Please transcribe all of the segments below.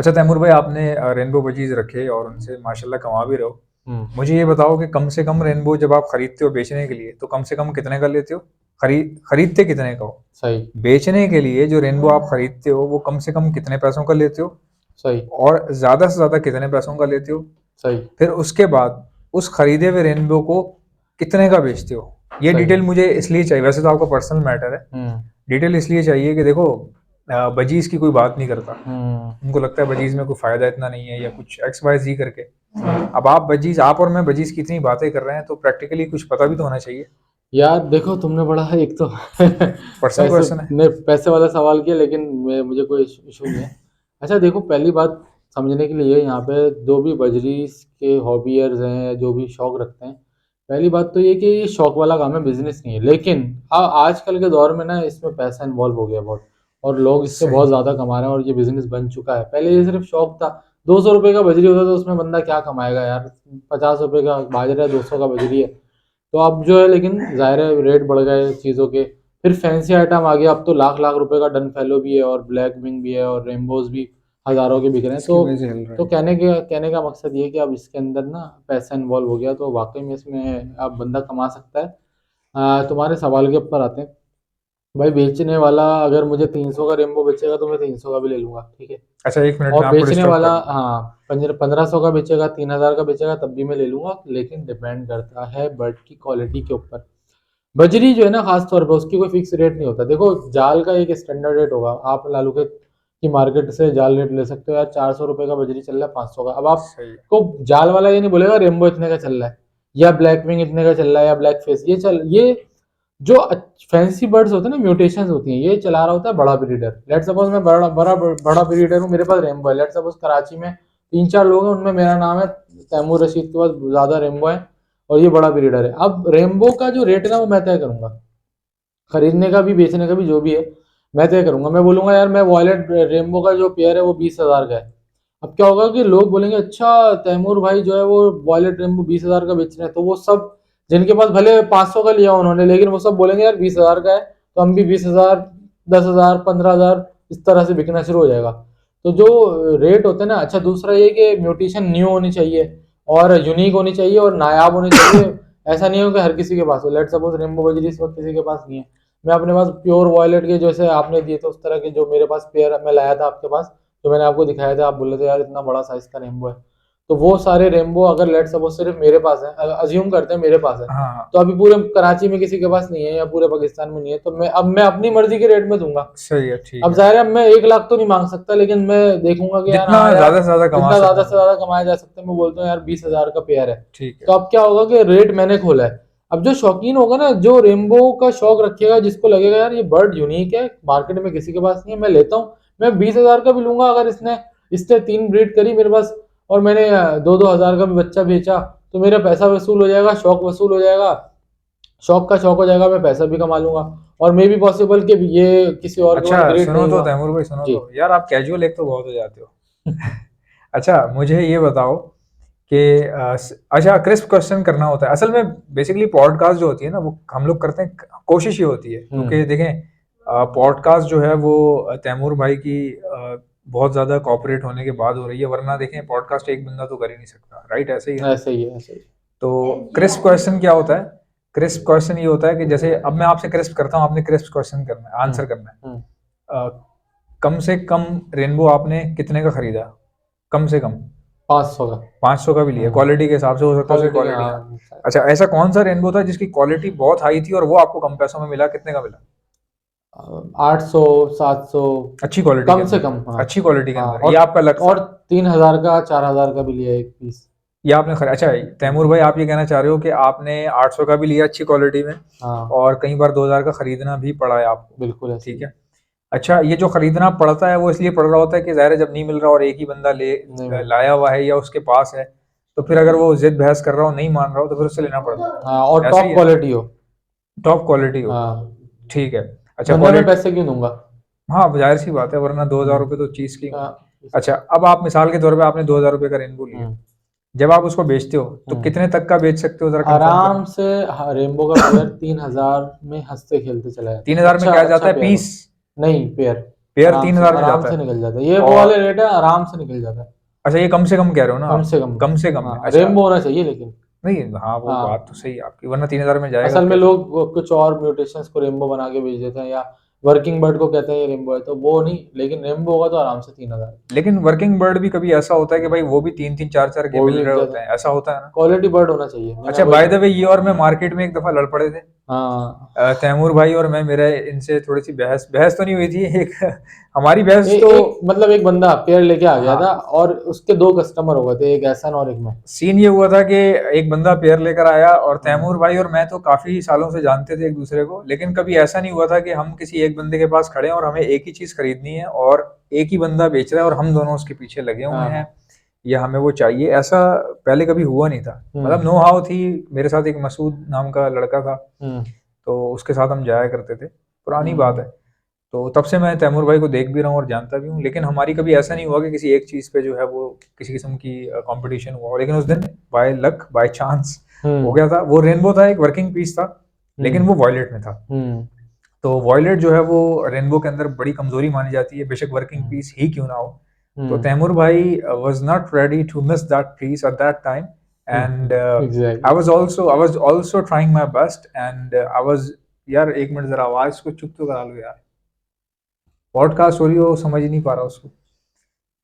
अच्छा तैमूर भाई, आपने रेनबो बजीज रखे और उनसे माशाल्लाह कमा भी रहे हो। मुझे ये बताओ कि कम से कम रेनबो जब आप खरीदते हो बेचने के लिए तो कम से कम कितने का लेते हो? खरीदते कितने का हो? सही। बेचने के लिए जो रेनबो आप खरीदते हो वो कम से कम कितने पैसों का लेते हो? सही। और ज्यादा से ज्यादा कितने पैसों का लेते हो? सही। फिर उसके बाद उस खरीदे हुए रेनबो को कितने का बेचते हो? ये सही। डिटेल मुझे इसलिए चाहिए, वैसे तो आपका पर्सनल मैटर है। हम्म। डिटेल इसलिए चाहिए कि देखो, बजीज की कोई बात नहीं करता। हम्म। उनको लगता है बजीज में कोई फायदा इतना नहीं है या कुछ एक्स वाई जी करके। अब आप और मैं बजीज की इतनी बातें कर रहे हैं तो प्रैक्टिकली कुछ पता भी तो होना चाहिए। यार देखो, तुमने बड़ा है एक तो पर्सनल पैसे क्वेश्चन है। ने पैसे वाला सवाल किया, लेकिन मुझे कोई इशू नहीं है। अच्छा देखो, पहली बात समझने के लिए यहाँ पे जो भी बजरीज के हॉबियर्स हैं या जो भी शौक रखते हैं, पहली बात तो ये कि ये शौक वाला काम है, बिजनेस नहीं है। लेकिन आजकल के दौर में ना इसमें पैसा इन्वॉल्व हो गया बहुत, और लोग इससे सही। बहुत ज़्यादा कमा रहे हैं और ये बिजनेस बन चुका है। पहले ये सिर्फ शौक था। 200 रुपये का बजरी होता तो उसमें बंदा क्या कमाएगा यार। 50 रुपये का बाजरा है, 200 का बजरी है। तो अब जो है, लेकिन ज़ाहिर है रेट बढ़ गए चीज़ों के। फिर फैंसी आइटम आ गया, अब तो लाख लाख रुपए का डन फैलो भी है और ब्लैक विंग भी है और रेनबोज भी हज़ारों के बिक रहे हैं। इसकी वजह से हिल रहा तो है। कहने का मकसद ये है कि अब इसके अंदर ना पैसा इन्वॉल्व हो गया, तो वाकई में इसमें अब बंदा कमा सकता है। तुम्हारे सवाल के ऊपर आते हैं। भाई, बेचने वाला अगर मुझे 300 का रेनबो बेचेगा तो मैं 300 का भी ले लूंगा, ठीक है। अच्छा, एक मिनट और में आपको बेचने डिस्टर्ब वाला, कर रहा हूँ। हाँ, 1500 का बेचेगा, 3000 का बेचेगा, तब भी मैं ले लूंगा। लेकिन डिपेंड करता है बर्ड की क्वालिटी के ऊपर। बजरी जो है ना, खास तौर पर उसकी कोई फिक्स रेट नहीं होता। देखो, जाल का एक स्टैंडर्ड रेट होगा। आप लालू के की मार्केट से जाल रेट ले सकते हो यार। 400 रुपये का बजरी चल रहा है, 500 का। अब सही है। आपको जाल वाला ये नहीं बोलेगा रेनबो इतने का चल रहा है, या ब्लैक विंग इतने का चल रहा है, या ब्लैक फेस ये जो फैंसी बर्ड्स होते हैं ना, म्यूटेशन होती हैं, ये चला रहा होता है बड़ा ब्रीडर। लेट सपोज मैं बड़ा ब्रीडर हूँ, मेरे पास रेनबो है। लेट सपोज कराची में 3-4 लोग हैं, उनमें मेरा नाम है तैमूर रशीद, के पास ज्यादा रेनबो है और ये बड़ा ब्रीडर है। अब रेनबो का जो रेट है ना, वो मैं तय करूंगा। खरीदने का भी, बेचने का भी, जो भी है मैं तय करूंगा। मैं बोलूंगा यार, मैं वॉयलेट रेनबो का जो पेयर है वो 20,000 का है। अब क्या होगा कि लोग बोलेंगे अच्छा, तैमूर भाई जो है वो वॉयलेट रेनबो 20,000 का बेच रहे हैं। तो वो सब जिनके पास भले 500 का लिया उन्होंने, लेकिन वो सब बोलेंगे यार 20,000 का है, तो हम भी 20,000, 10,000, 15,000 इस तरह से बिकना शुरू हो जाएगा। तो जो रेट होते हैं ना। अच्छा, दूसरा ये कि म्यूटेशन न्यू होनी चाहिए और यूनिक होनी चाहिए और नायाब होनी चाहिए। ऐसा नहीं हो कि हर किसी के पास हो। लेट सपोज रेनबो बजरी इस वक्त किसी के पास नहीं है। मैं अपने पास प्योर वॉयलेट के जैसे आपने दिए थे उस तरह के जो मेरे पास पेयर मैं लाया था आपके पास, जो मैंने आपको दिखाया था, आप बोले थे यार इतना बड़ा साइज का रेनबो है। तो वो सारे रेनबो अगर लेट सपोज सिर्फ मेरे पास है, अज्यूम करते हैं मेरे पास है, हाँ हाँ। तो अभी पूरे कराची में किसी के पास नहीं है या पूरे पाकिस्तान में नहीं है, तो मैं अपनी मर्जी के रेट में दूंगा। सही है, ठीक अब है। जाहिर है मैं 1 लाख तो नहीं मांग सकता, लेकिन मैं देखूंगा कि यार, जितना हाँ यार, ज्यादा से ज्यादा कमा जितना ज्यादा सकूं से मैं। ज्यादा कमाया जा सकता है, मैं बोलता हूँ यार 20,000 का पेयर है। ठीक है। तो अब क्या होगा कि रेट मैंने खोला है। अब जो शौकीन होगा ना, जो रेनबो का शौक रखेगा, जिसको लगेगा यार ये बर्ड यूनिक है, मार्केट में किसी के पास नहीं है, मैं लेता हूँ। मैं 20,000 का भी लूंगा। अगर इसने इसने 3 ब्रीड करी मेरे पास और मैंने 2-2 हज़ार का भी बच्चा बेचा, तो मेरा पैसा वसूल हो जाएगा, शौक वसूल हो जाएगा। शौक का शौक हो जाएगा, मैं पैसा भी कमा लूंगा। और मे भी पॉसिबल कि ये किसी और के अच्छा पास ग्रेड सुनो नहीं तो हुआ। तैमूर भाई, सुनो जी। तो यार, आप कैजुअल एक तो बहुत हो जाते हो। अच्छा मुझे ये बताओ कि अच्छा, क्रिस्प क्वेश्चन करना होता है असल में। बेसिकली पॉडकास्ट जो होती है ना, वो हम लोग करते हैं, कोशिश ये होती है क्योंकि हम्म। देखें, पॉडकास्ट जो है वो तैमूर भाई की बहुत ज्यादा कॉपरेट होने के बाद हो रही है, वरना देखें पॉडकास्ट एक बंदा तो कर ही नहीं सकता, राइट? ऐसे ही है ना? ऐसे ही है, ऐसे ही। तो क्रिस्प क्वेश्चन क्या होता है? क्रिस्प क्वेश्चन ये होता है कि जैसे अब मैं आपसे क्रिस्प करता हूँ, आपने क्रिस्प क्वेश्चन करना है, हम्म। आंसर करना है। हम्म। कम से कम रेनबो आपने कितने का खरीदा? कम से कम 500 का। 500 का भी लिया, हम्म। क्वालिटी के हिसाब से हो सकता है उसकी क्वालिटी का, क्वालिटी। हाँ। हाँ, शायद। अच्छा, ऐसा कौन सा रेनबो था जिसकी क्वालिटी बहुत हाई थी और वो आपको कम पैसों में मिला? कितने का मिला? 800, 700, अच्छी क्वालिटी के कम से अंदर। कम, हाँ। अच्छी क्वालिटी के हाँ, अंदर, ये आपका लक था। और 3,000 का, 4,000 का भी लिया एक पीस। ये आपने अच्छा तैमूर भाई, आप ये कहना चाह रहे हो कि आपने 800 का भी लिया अच्छी क्वालिटी में, हाँ, और कई बार 2000 का खरीदना भी पड़ा है आपको? बिल्कुल ऐसे ठीक ही। है। अच्छा, ये जो खरीदना पड़ता है वो इसलिए पड़ रहा होता है कि ज़ाहिर है जब नहीं मिल रहा और एक ही बंदा नहीं मिल लाया हुआ है या उसके पास है, तो फिर अगर वो जिद बहस कर रहा हो, नहीं मान रहा हो, तो फिर उससे लेना पड़ता हाँ, और है। ऐसा ही टॉप है ना? क्वालिटी हो। टॉप क्वालिटी हो। हाँ, ठीक है। अच्छा, वरना मैं क्वालिटी। पैसे क्यों दूंगा। हाँ, जाहिर सी बात है, वरना 2000 रुपये हम्म। तो चीज़ की होंगे। हाँ, अच्छा, अब आप मिसाल के तौर पे आपने 2000 रुपये का रेनबो लिया, हम्म। जब आप उसको बेचते हो तो हम्म। कितने तक का बेच सकते हो, जरा कंफर्म आराम करना। से। हाँ, रेनबो का पेयर 3,000 में हंसते खेलते चला जाता तीन है। हजार में अच्छा क्या अच्छा जाता है? Pair piece? हो। नहीं, पेयर। पेयर आराम 3000 में आराम जाता से है। निकल जाता है, ये वो और वाले रेट है, आराम से निकल जाता है। अच्छा, ये कम से कम कह रहे हो ना कम आप? से कम, कम से कम में, हाँ अच्छा। रेनबो होना चाहिए लेकिन। नहीं हाँ, वो बात तो हाँ सही है आपकी, वरना 3000 में जाएगा असल तो में कैसे? लोग वो कुछ और म्यूटेशंस को रेनबो बना के बेच देते हैं, या वर्किंग बर्ड को कहते हैं ये रेनबो है, तो वो नहीं, लेकिन रेनबो होगा तो आराम से 3000। लेकिन वर्किंग बर्ड भी कभी ऐसा होता है कि भाई वो भी 3-3 4-4 के वो मिल भी बिक रहे जाता होते है, हैं, ऐसा होता है ना? क्वालिटी बर्ड होना चाहिए, मैंने अच्छा, वही बाय तो। द वे, ये और मैं मार्केट में एक दफा लड़ पड़े थे। हाँ तैमूर भाई और मैं, मेरे इनसे थोड़ी सी बहस बहस तो नहीं हुई थी, एक हमारी बहस तो। एक मतलब एक बंदा पेयर लेके आ गया हाँ, था और उसके दो कस्टमर हो गए थे, एक एहसन और एक मैं। सीन ये हुआ था कि एक बंदा पेयर लेकर आया, और हाँ तैमूर भाई और मैं तो काफी सालों से जानते थे एक दूसरे को, लेकिन कभी ऐसा नहीं हुआ था कि हम किसी एक बंदे के पास खड़े हैं और हमें एक ही चीज खरीदनी है और एक ही बंदा बेच रहा है और हम दोनों उसके पीछे लगे हुए हैं, हाँ। या हमें वो चाहिए, ऐसा पहले कभी हुआ नहीं था। मतलब हम्म नो हाउ थी। मेरे साथ एक मसूद नाम का लड़का था, हम्म तो उसके साथ हम जाया करते थे, पुरानी बात हम्म है। तो तब से मैं तैमूर भाई को देख भी रहा हूँ और जानता भी हूँ, लेकिन हमारी कभी ऐसा नहीं हुआ कि किसी एक चीज़ पे जो है वो किसी किस्म की कंपटीशन हुआ हो। लेकिन उस दिन बाय लक, बाय चांस हो हम्म गया था। वो रेनबो था, एक वर्किंग पीस था, लेकिन हम्म वो वॉयलेट में था। हम्म तो वॉयलेट जो है वो रेनबो के अंदर बड़ी कमजोरी मानी जाती है, बेशक वर्किंग हम्म पीस ही क्यों ना हो। तो हम्म तैमूर भाई was not ready to miss that piece at that time, and exactly. I was also trying my best, and I was, यार एक मिनट जरा आवाज को चुप तो करा लो यार, पॉडकास्ट हो रही हो, समझ ही नहीं पा रहा उसको।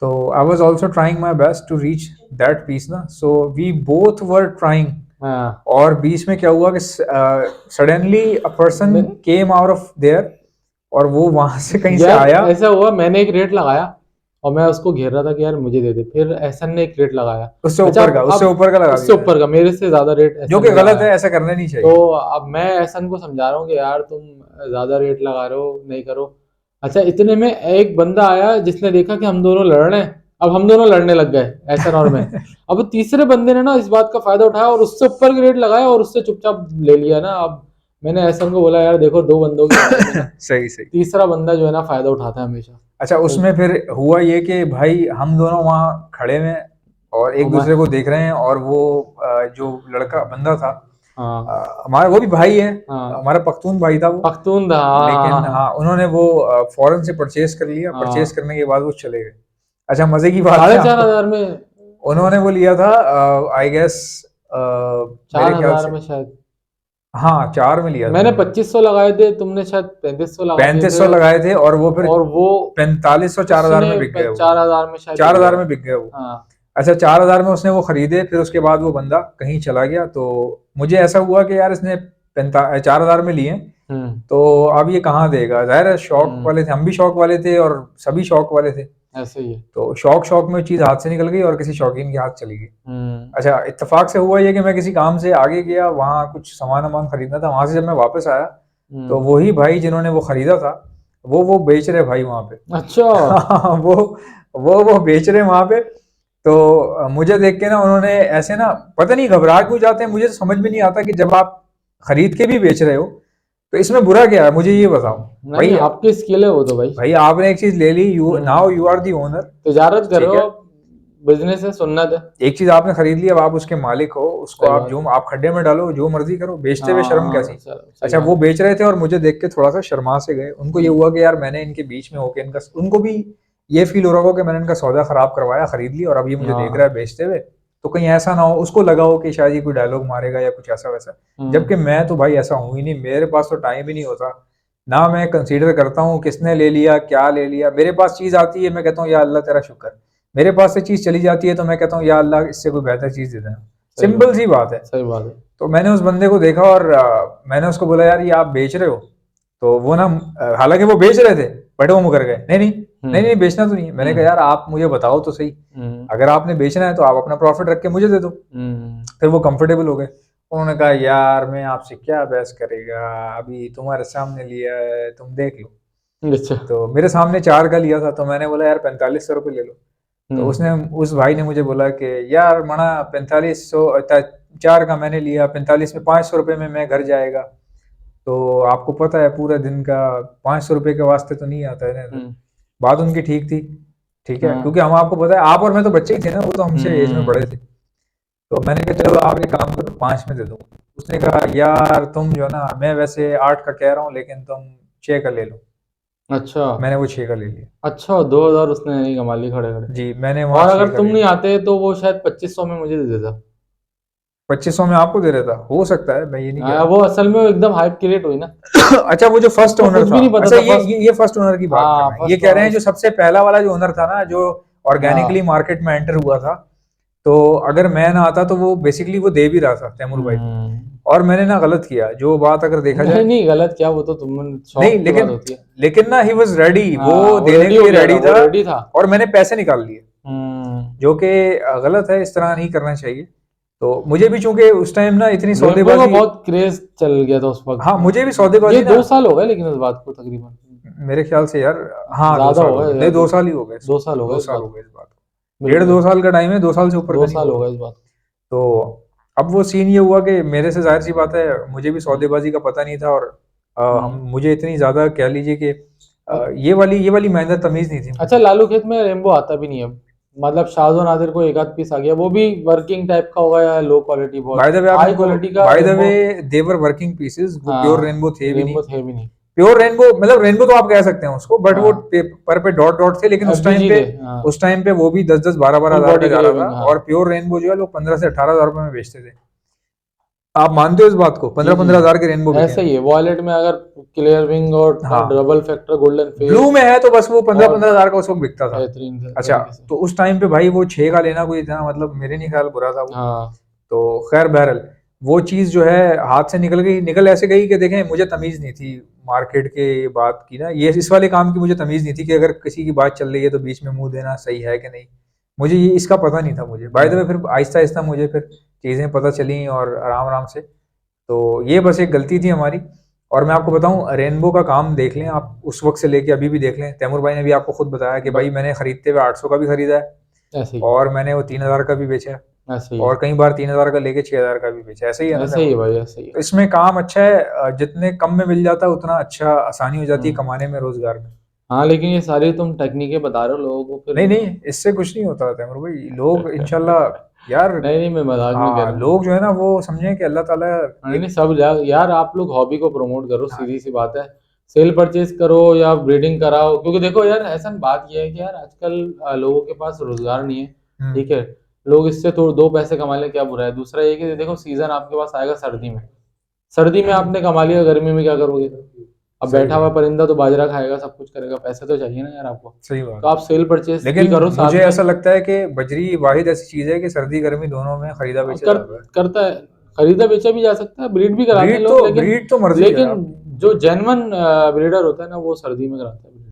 तो I was also trying my best to reach that peace ना, so we both were trying. हाँ और बीच में क्या हुआ कि सडनली अ पर्सन नहीं, केम आउट ऑफ देयर, और वो वहां से कहीं से यार आया। ऐसा हुआ, मैंने एक रेट लगाया और मैं उसको घेर रहा था कि यार मुझे दे दे, फिर एहसन ने एक रेट लगाया। उससे अच्छा ऊपर का, उससे अब ऊपर का लगा उससे दिया है, ऊपर का मेरे से ज्यादा रेट जो एहसन कि ने गलत है, लगाया। ऐसा करना नहीं तो चाहिए। अब मैं एहसन को समझा रहा हूँ कि यार तुम ज्यादा रेट लगा रहे हो, नहीं करो। अच्छा इतने में एक बंदा आया जिसने देखा कि हम दोनों लड़ रहे हैं, अब हम दोनों लड़ने लग गए, एहसन और मैं। अब तीसरे बंदे ने ना इस बात का फायदा उठाया और उससे ऊपर के रेट लगाया और उससे चुपचाप ले लिया ना। अब मैंने एहसन को बोला यार देखो, दो बंदों की लड़ाई में ना सही सही। तीसरा बंदा जो है ना फायदा उठाता है हमेशा। अच्छा, तो उसमें फिर हुआ ये कि भाई हम दोनों वहाँ खड़े हैं और एक हमारे, दूसरे को देख रहे हैं, और वो जो लड़का बंदा था, हाँ हमारा वो भी भाई है, हाँ हमारा पख्तून भाई था वो। पख्तून था, हाँ हाँ लेकिन हाँ हाँ, उन्होंने वो फॉरेन से परचेज कर लिया, परचेज हाँ। करने के बाद वो चले गए। अच्छा, मजे की बात है साढ़े चार आपको, हजार में, उन्होंने वो लिया था, आई गेस, चार मेरे ख्याल हजार से, में शायद। हाँ 4 में लिया था मैंने उन्होंने। 2500 लगाए थे, तुमने शायद 3500 लगा दिए 3500 थे। लगाए थे, और वो फिर और वो 4500 4000 उसने में बिक गए वो। 4000 में शायद चार ले हजार गया। में बिक गए वो। हाँ। अच्छा, 4000 में उसने वो खरीदे, फिर उसके बाद वो बंदा कहीं चला गया, तो मुझे ऐसा हुआ कि यार इसने 4000 में लिए, हम्म तो अब ये कहाँ देगा, जाहिर है शौक हम्म वाले थे, हम भी शौक वाले थे और सभी शौक वाले थे। ऐसे ही है। तो शौक शौक में चीज हाथ से निकल गई और किसी शौकीन के हाथ चली गई। हम्म अच्छा, इत्तेफाक से हुआ ये कि मैं किसी काम से आगे गया, वहाँ कुछ सामान वामान खरीदना था, वहां से जब मैं वापस आया, तो हम्म वही भाई जिन्होंने वो खरीदा था, वो बेच रहे भाई वहां पे। अच्छा। हाँ, वो बेच रहे वहां पे। तो मुझे देख के ना उन्होंने ऐसे ना, पता नहीं घबरा क्यों जाते हैं, मुझे तो समझ में नहीं आता कि जब आप खरीद के भी बेच रहे हो तो इसमें बुरा क्या है, मुझे ये बताओ। नहीं भाई, आपकी स्किल है वो तो भाई। भाई आपने एक चीज ले ली, you now hmm you are the owner. तिजारत कर ठीक रहे है, हो, बिजनेस है, सुन्नत है। एक चीज आपने खरीद ली, अब आप उसके मालिक हो, उसको सही आप बात जो है। आप खड्डे में डालो, जो मर्जी करो, बेचते हुए शर्म हाँ कैसी? सही अच्छा, बात वो है। बेच रहे थे और मुझे देख के थोड़ा सा शर्मा से गए, उनको ये हम्म हुआ कि यार मैंने इनके बीच में होके इनका, उनको भी ये फील हो रहा होगा कि मैंने इनका सौदा खराब करवाया, खरीद लिया, और अब ये मुझे देख रहा है हाँ बेचते हुए, तो कहीं ऐसा ना हो उसको लगा हो कि शायद ये कोई डायलॉग मारेगा या कुछ ऐसा वैसा। हम्म जबकि मैं तो भाई ऐसा हूं ही नहीं, मेरे पास तो टाइम ही नहीं होता ना, मैं कंसीडर करता हूँ किसने ले लिया, क्या ले लिया। मेरे पास चीज आती है, मैं कहता हूँ या अल्लाह तेरा शुक्र, मेरे पास से चीज चली जाती है तो मैं कहता हूँ या अल्लाह इससे कोई बेहतर चीज दे देना। सही सिंपल बात सी बात है। सही बात है। तो मैंने उस बंदे को देखा और मैंने उसको बोला यार ये आप बेच रहे हो? तो वो ना, हालांकि वो बेच रहे थे, बट वो मुकर गए, नहीं नहीं नहीं हम्म नहीं, बेचना तो नहीं है। मैंने कहा हम्म यार आप मुझे बताओ तो सही, हम्म अगर आपने बेचना है तो आप अपना प्रॉफिट रख के मुझे दे दो। हम्म फिर वो कंफर्टेबल हो गए। उन्होंने कहा यार मैं आपसे क्या बहस करेगा, अभी तुम्हारे सामने लिया है, तुम देख लो। अच्छा। तो मेरे सामने 4 का लिया था, तो मैंने बोला यार 4500 रुपये ले लो। तो हम्म उसने, उस भाई ने मुझे बोला कि यार मना 4500, 4 का मैंने लिया 45 में, 500 रुपये में मैं घर जाएगा। तो आपको पता है पूरे दिन का 500 रुपये के वास्ते तो नहीं आता है ना इधर। हम्म बात उनकी ठीक थी, ठीक है, हाँ क्योंकि हम, आपको पता है, आप और मैं तो बच्चे ही थे ना, वो तो हमसे एज में बड़े हम्म थे। तो मैंने कहा चलो आप एक काम करो, 5 में दे दो। उसने कहा यार तुम जो है ना, मैं वैसे 8 का कह रहा हूँ लेकिन तुम 6 का ले लो। अच्छा मैंने वो 6 का ले लिया। अच्छा, 2000 उसने नहीं कमा ली खड़े खड़े। जी, मैंने वहाँ और 6 अगर का तुम ले नहीं लिया। आते तो वो शायद 2500 में मुझे दे देता। 2500 में आपको दे रहा था, हो सकता है, मैं ये नहीं कह वो असल में एकदम हाइप क्रिएट हुई ना, रहा। अच्छा, वो जो फर्स्ट उसको ओनर कुछ था, भी नहीं पता अच्छा था ये फर्स्ट। ये ये फर्स्ट ओनर की बात कर हाँ रहे हैं, ये फर्स्ट कह रहे हैं जो उस सबसे पहला वाला जो ओनर था ना, जो ऑर्गेनिकली हाँ मार्केट में एंटर हुआ था, तो अगर मैं ना आता तो वो बेसिकली वो दे भी रहा था तैमूर भाई को। हम्म। और मैंने ना गलत किया, जो बात अगर देखा नहीं जाए। नहीं गलत क्या, वो तो तुम नहीं, शौक की बात लेकिन होती है। लेकिन ना ही वॉज रेडी, वो हाँ वो देने रेडी के हो लिए गया था, रेडी वो था। रेडी था। और मैंने पैसे निकाल लिए, हम्म। जो कि गलत है, इस तरह नहीं करना चाहिए। तो मुझे भी चूंकि उस टाइम ना इतनी रेनबो का सौदेबाजी। बहुत क्रेज चल गया था उस वक्त। हाँ, मुझे भी ये सौदेबाजी ना, 2 साल हो गए लेकिन इस बात को तकरीबन, मेरे ख्याल से यार, हाँ, दो ज्यादा साल हो हो गए गए, नहीं, यार, 2 साल ही हो गए। 2 साल हो गए दो इस साल हो बात गए को। इस बात को। डेढ़ बिल्कुल 2 साल का टाइम है, 2 साल से ऊपर का दो नहीं साल हो होगा। गए इस बात तो अब वो सीन ये हुआ कि मेरे से जाहिर सी बात है, मुझे भी को। सौदेबाजी का पता नहीं था। और हम हम्म। मुझे इतनी ज्यादा कह लीजिए कि अब ये वाली मेहनत तमीज नहीं थी अच्छा, मुझे। लालू खेत में रेनबो आता भी नहीं है, मतलब शाहजहां नादिर को एक आध पीस आ गया, वो भी वर्किंग टाइप का होगा या लो क्वालिटी, बहुत बाय द वे आप हाई इनको, क्वालिटी का बाय द वे रेनबो। देवर वर्किंग पीसेस, वो प्योर हाँ रेनबो थे भी नहीं। रेनबो थे भी नहीं। प्योर रेनबो मतलब रेनबो तो आप कह सकते हैं उसको, बट वो हाँ पेपर पे डॉट डॉट थे, लेकिन एफबीजी थे, हाँ उस टाइम पे वो भी 10-10 12-12 फुल हजार का बॉडी जा रहा था। ग्लेविंग, हाँ। और प्योर रेनबो जो है लोग 15 से 18 हजार रुपए में बेचते थे। आप मानते हो इस बात को, जी पंद्रह जी पंद्रह हजार के रेनबो बिके ऐसा हैं। ही है, वॉलेट में अगर क्लियर विंग और हाँ, double factor golden blue face में है तो बस वो पंद्रह और पंद्रह हजार का उस वक्त बिकता था। बेहतरीन अच्छा, तरीके से। तो उस टाइम पे भाई वो 6 का लेना कोई इतना, मतलब मेरे नहीं ख्याल बुरा था वो। हाँ तो खैर, बहरल वो चीज़ जो है हाथ से निकल गई, निकल ऐसे गई कि देखें, मुझे तमीज़ नहीं थी मार्केट के बात की ना, ये इस वाले काम की मुझे तमीज़ नहीं थी कि अगर किसी की बात चल रही है तो बीच में मुंह देना सही है कि नहीं। मुझे ये इसका पता नहीं था मुझे, बाय द वे फिर आहिस्ता आहिस्ता मुझे फिर चीज़ें पता चली, और आराम आराम से। तो ये बस एक गलती थी हमारी। और मैं आपको बताऊं, रेनबो का काम देख लें आप, उस वक्त से लेके अभी भी देख लें, तैमूर भाई ने भी आपको खुद बताया कि भाई ब- मैंने खरीदते हुए 800 का भी खरीदा है, ऐसे ही और मैंने वो 3000 का भी बेचा है, ऐसे ही है। और कई बार 3000 का लेके 6000 का भी बेचा। ऐसे ही है ना ऐसे ही तैमूर है भाई? भाई, ऐसे ही है। तो इसमें काम अच्छा है, जितने कम में मिल जाता है उतना अच्छा, आसानी हो जाती है हम्म। कमाने में, रोजगार में। हाँ लेकिन ये सारी तुम टेक्निकें बता रहे हो लोगों को फिर। नहीं नहीं, इससे कुछ नहीं होता तैमूर भाई, लोग इंशाल्लाह, यार। नहीं नहीं मैं मजाक में कह हाँ, रहा हूँ। लोग जो है ना वो समझें कि अल्लाह ताला नहीं नहीं एक। सब यार आप लोग हॉबी को प्रमोट करो, हाँ, सीधी सी बात है। सेल परचेज करो या ब्रीडिंग कराओ, क्योंकि देखो यार ऐसा बात ये है कि यार आजकल लोगों के पास रोजगार नहीं है। ठीक है, लोग इससे तो 2 पैसे कमा ले, क्या बुरा है। दूसरा ये कि देखो सीजन आपके पास आएगा सर्दी में, सर्दी में आपने कमा लिया, गर्मी में क्या करोगे। अब सही बैठा हुआ बात है, परिंदा तो बाजरा खाएगा, सब कुछ करेगा, पैसे तो चाहिए ना यार आपको। सही तो बात आप है। सेल परचेज भी लेकिन करो मुझे साथ में। ऐसा लगता है कि बजरी वाहिद ऐसी चीज है कि सर्दी गर्मी दोनों में खरीदा बेचा कर जाता है। करता है, खरीदा बेचा भी जा सकता है, ब्रीड भी कराते हैं ब्रीड तो लोग, लेकिन ब्रीड तो मर्जी है लेकिन आप। जो जेन्युइन ब्रीडर होता है ना वो सर्दी में कराता है।